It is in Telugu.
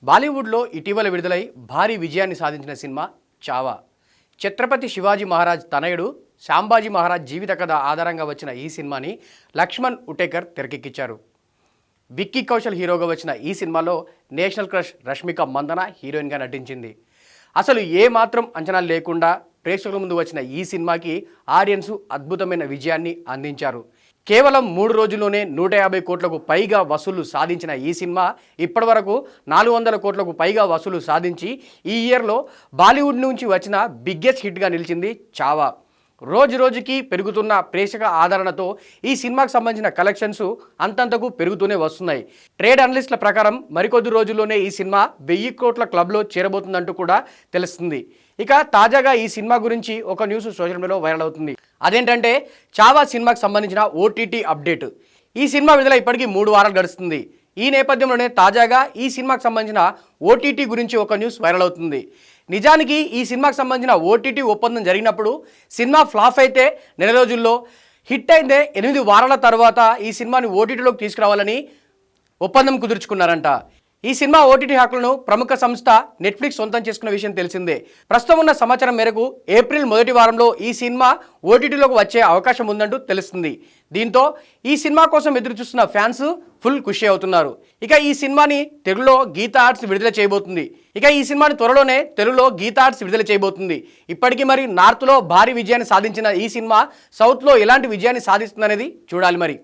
బాలీవుడ్లో ఇటీవల విడుదలై భారీ విజయాన్ని సాధించిన సినిమా చావా. ఛత్రపతి శివాజీ మహారాజ్ తనయుడు శాంబాజీ మహారాజ్ జీవిత కథ ఆధారంగా వచ్చిన ఈ సినిమాని లక్ష్మణ్ ఉటేకర్ తెరకెక్కించారు. విక్కీ కౌశల్ హీరోగా వచ్చిన ఈ సినిమాలో నేషనల్ క్రష్ రష్మిక మందన హీరోయిన్గా నటించింది. అసలు ఏ మాత్రం అంచనాలు లేకుండా ప్రేక్షకుల ముందు వచ్చిన ఈ సినిమాకి ఆడియన్స్ అద్భుతమైన విజయాన్ని అందించారు. కేవలం 3 రోజుల్లోనే 150 కోట్లకు పైగా వసూళ్లు సాధించిన ఈ సినిమా ఇప్పటివరకు 400 కోట్లకు పైగా వసూలు సాధించి ఈ ఇయర్లో బాలీవుడ్ నుంచి వచ్చిన బిగ్గెస్ట్ హిట్గా నిలిచింది చావా. రోజు రోజుకి పెరుగుతున్న ప్రేక్షక ఆదరణతో ఈ సినిమాకు సంబంధించిన కలెక్షన్స్ అంతంతకు పెరుగుతూనే వస్తున్నాయి. ట్రేడ్ అనలిస్టుల ప్రకారం మరికొద్ది రోజుల్లోనే ఈ సినిమా 1000 కోట్ల క్లబ్లో చేరబోతుందంటూ కూడా తెలుస్తుంది. ఇక తాజాగా ఈ సినిమా గురించి ఒక న్యూస్ సోషల్ మీడియాలో వైరల్ అవుతుంది. అదేంటంటే చావా సినిమాకు సంబంధించిన ఓటీటీ అప్డేట్. ఈ సినిమా విడుదల ఇప్పటికీ 3 వారాలు గడుస్తుంది. ఈ నేపథ్యంలోనే తాజాగా ఈ సినిమాకు సంబంధించిన ఓటీటీ గురించి ఒక న్యూస్ వైరల్ అవుతుంది. నిజానికి ఈ సినిమాకు సంబంధించిన ఓటీటీ ఒప్పందం జరిగినప్పుడు సినిమా ఫ్లాప్ అయితే నెల రోజుల్లో, హిట్ అయితే 8 వారాల తర్వాత ఈ సినిమాని ఓటీటీలోకి తీసుకురావాలని ఒప్పందం కుదుర్చుకున్నారంట. ఈ సినిమా ఓటీటీ హక్కులను ప్రముఖ సంస్థ నెట్ఫ్లిక్స్ సొంతం చేసుకున్న విషయం తెలిసిందే. ప్రస్తుతం ఉన్న సమాచారం మేరకు ఏప్రిల్ మొదటి వారంలో ఈ సినిమా ఓటీటీలోకి వచ్చే అవకాశం ఉందంటూ తెలుస్తుంది. దీంతో ఈ సినిమా కోసం ఎదురు చూస్తున్న ఫ్యాన్స్ ఫుల్ ఖుషి అవుతున్నారు. ఇక ఈ సినిమాని తెలుగులో గీతా ఆర్ట్స్ విడుదల చేయబోతుంది. త్వరలోనే తెలుగులో గీతా ఆర్ట్స్ విడుదల చేయబోతుంది. ఇప్పటికీ మరి నార్త్లో భారీ విజయాన్ని సాధించిన ఈ సినిమా సౌత్లో ఎలాంటి విజయాన్ని సాధిస్తుందనేది చూడాలి మరి.